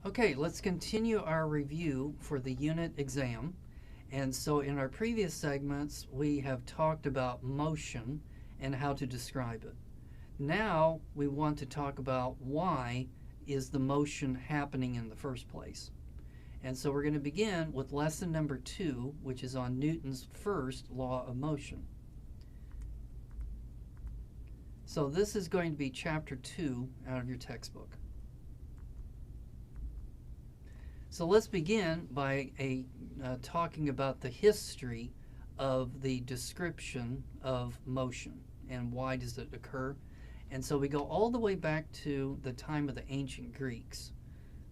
Okay, let's continue our review for the unit exam. And so in our previous segments, we have talked about motion and how to describe it. Now we want to talk about why is the motion happening in the first place. And so we're going to begin with lesson number 2, which is on Newton's first law of motion. So this is going to be chapter 2 out of your textbook. So let's begin by talking about the history of the description of motion and why does it occur. And so we go all the way back to the time of the ancient Greeks.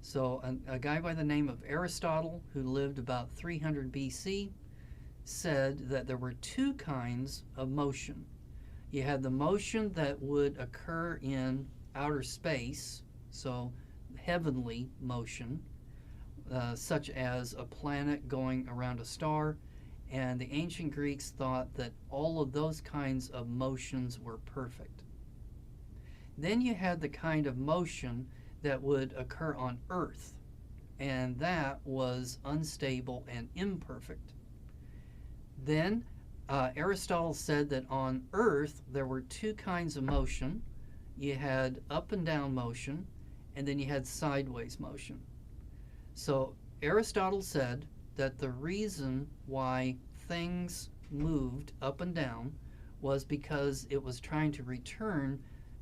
So a guy by the name of Aristotle, who lived about 300 BC, said that there were two kinds of motion. You had the motion that would occur in outer space, so heavenly motion, such as a planet going around a star, and the ancient Greeks thought that all of those kinds of motions were perfect. Then you had the kind of motion that would occur on Earth, and that was unstable and imperfect. Then Aristotle said that on Earth there were two kinds of motion. You had up and down motion, and then you had sideways motion. So Aristotle said that the reason why things moved up and down was because it was trying to return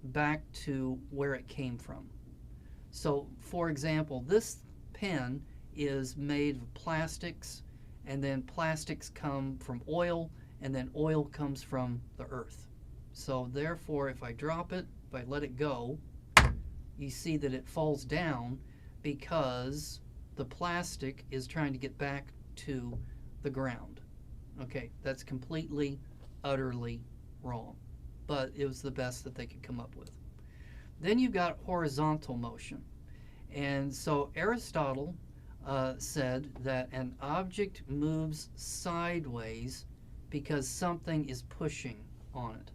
back to where it came from. So, for example, this pen is made of plastics, and then plastics come from oil, and then oil comes from the earth. So therefore, if I drop it, if I let it go, you see that it falls down because the plastic is trying to get back to the ground. Okay, that's completely, utterly wrong, but it was the best that they could come up with. Then you've got horizontal motion. And so Aristotle said that an object moves sideways because something is pushing on it.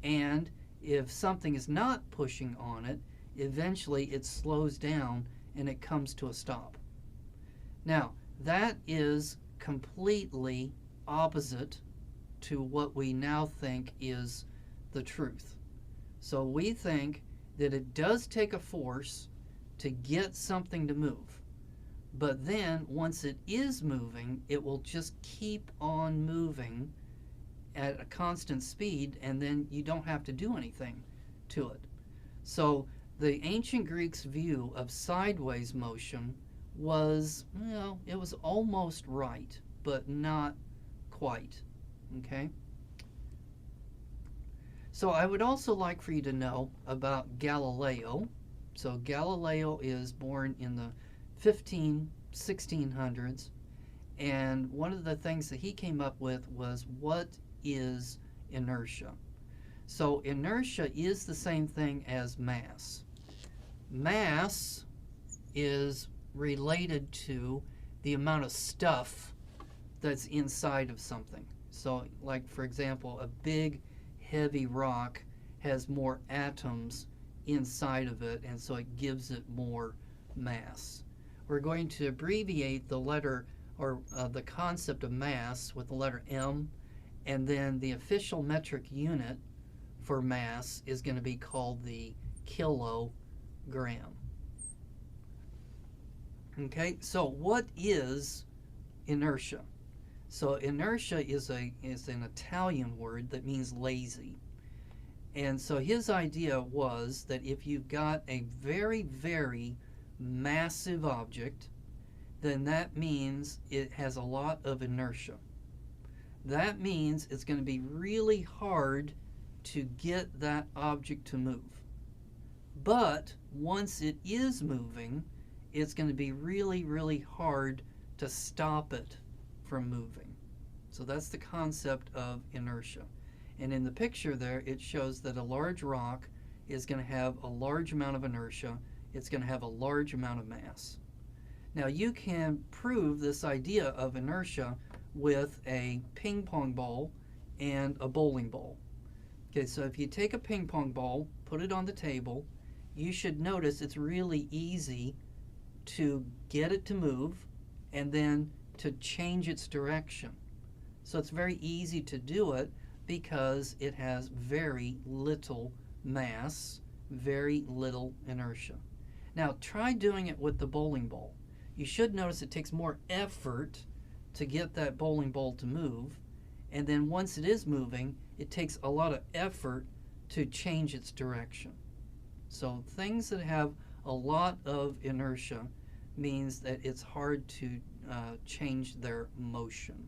And if something is not pushing on it, eventually it slows down and it comes to a stop. Now, that is completely opposite to what we now think is the truth. So we think that it does take a force to get something to move. But then, once it is moving, it will just keep on moving at a constant speed, and then you don't have to do anything to it. So the ancient Greeks' view of sideways motion was, well, it was almost right, but not quite. Okay? So I would also like for you to know about Galileo. So Galileo is born in the 1600s, and one of the things that he came up with was, what is inertia? So inertia is the same thing as mass. Mass is related to the amount of stuff that's inside of something. So like, for example, a big heavy rock has more atoms inside of it, and so it gives it more mass. We're going to abbreviate the letter or the concept of mass with the letter M, and then the official metric unit for mass is going to be called the kilogram. Okay, so what is inertia? So inertia is an Italian word that means lazy. And so his idea was that if you've got a very, very massive object, then that means it has a lot of inertia. That means it's going to be really hard to get that object to move. But once it is moving, it's going to be really, really hard to stop it from moving. So that's the concept of inertia. And in the picture there, it shows that a large rock is going to have a large amount of inertia. It's going to have a large amount of mass. Now you can prove this idea of inertia with a ping pong ball and a bowling ball. Okay, so if you take a ping pong ball, put it on the table, you should notice it's really easy to get it to move and then to change its direction. So it's very easy to do it because it has very little mass, very little inertia. Now try doing it with the bowling ball. You should notice it takes more effort to get that bowling ball to move, and then once it is moving, it takes a lot of effort to change its direction. So things that have a lot of inertia means that it's hard to change their motion.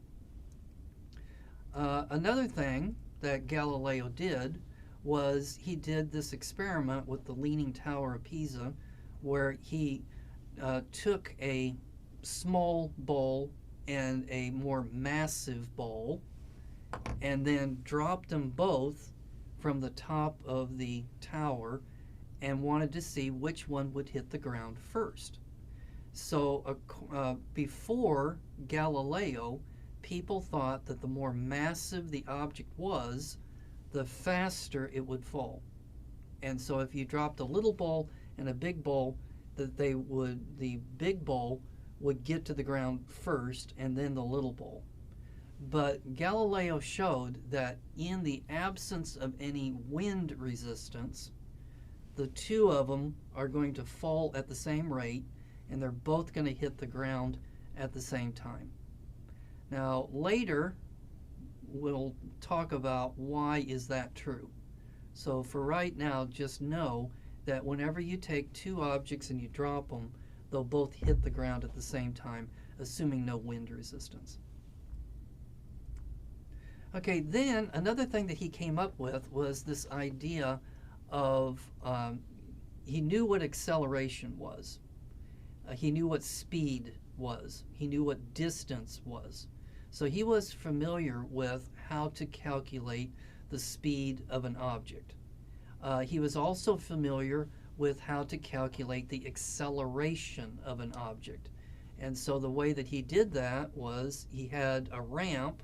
Another thing that Galileo did was he did this experiment with the Leaning Tower of Pisa, where he took a small ball and a more massive ball and then dropped them both from the top of the tower and wanted to see which one would hit the ground first. So before Galileo, people thought that the more massive the object was, the faster it would fall. And so if you dropped a little ball and a big ball, the big ball would get to the ground first and then the little ball. But Galileo showed that in the absence of any wind resistance, the two of them are going to fall at the same rate, and they're both going to hit the ground at the same time. Now later we'll talk about why is that true. So for right now, just know that whenever you take two objects and you drop them, they'll both hit the ground at the same time, assuming no wind resistance. Okay, then another thing that he came up with was this idea of, he knew what acceleration was. He knew what speed was. He knew what distance was. So he was familiar with how to calculate the speed of an object. He was also familiar with how to calculate the acceleration of an object. And so the way that he did that was he had a ramp,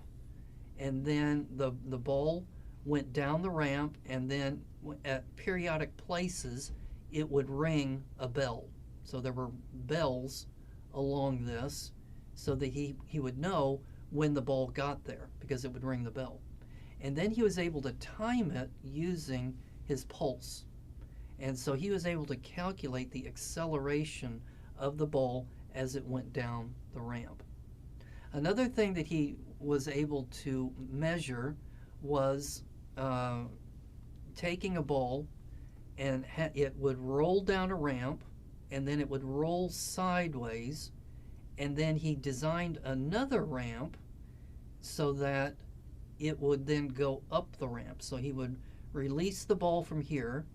and then the ball went down the ramp, and then at periodic places it would ring a bell. So there were bells along this so that he would know when the ball got there, because it would ring the bell. And then he was able to time it using his pulse. And so he was able to calculate the acceleration of the ball as it went down the ramp. Another thing that he was able to measure was taking a ball, and it would roll down a ramp, and then it would roll sideways, and then he designed another ramp so that it would then go up the ramp. So he would release the ball from here,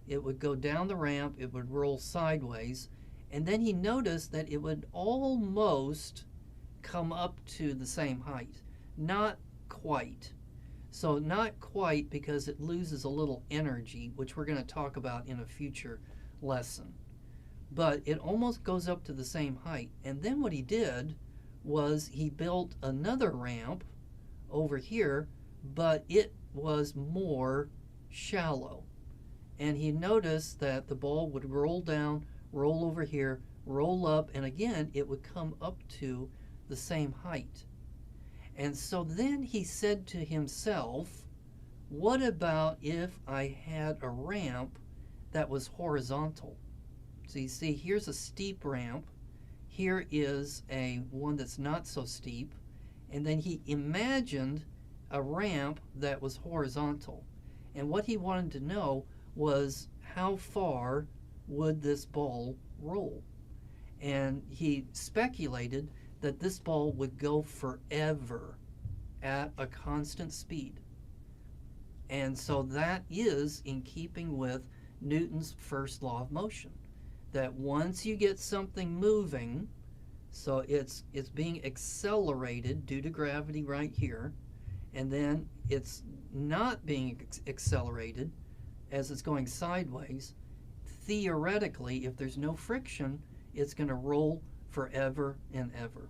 it would go down the ramp, it would roll sideways, and then he noticed that it would almost come up to the same height. Not quite. So not quite, because it loses a little energy, which we're going to talk about in a future lesson. But it almost goes up to the same height. And then what he did was he built another ramp over here, but it was more shallow. And he noticed that the ball would roll down, roll over here, roll up, and again it would come up to the same height. And so then he said to himself, what about if I had a ramp that was horizontal? So you see, here's a steep ramp, here is a one that's not so steep, and then he imagined a ramp that was horizontal. And what he wanted to know was how far would this ball roll? And he speculated that this ball would go forever at a constant speed. And so that is in keeping with Newton's first law of motion, that once you get something moving, so it's being accelerated due to gravity right here, and then it's not being accelerated as it's going sideways, theoretically, if there's no friction, it's going to roll forever and ever.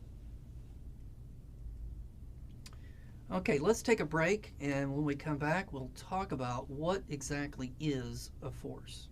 Okay, let's take a break, and when we come back, we'll talk about what exactly is a force.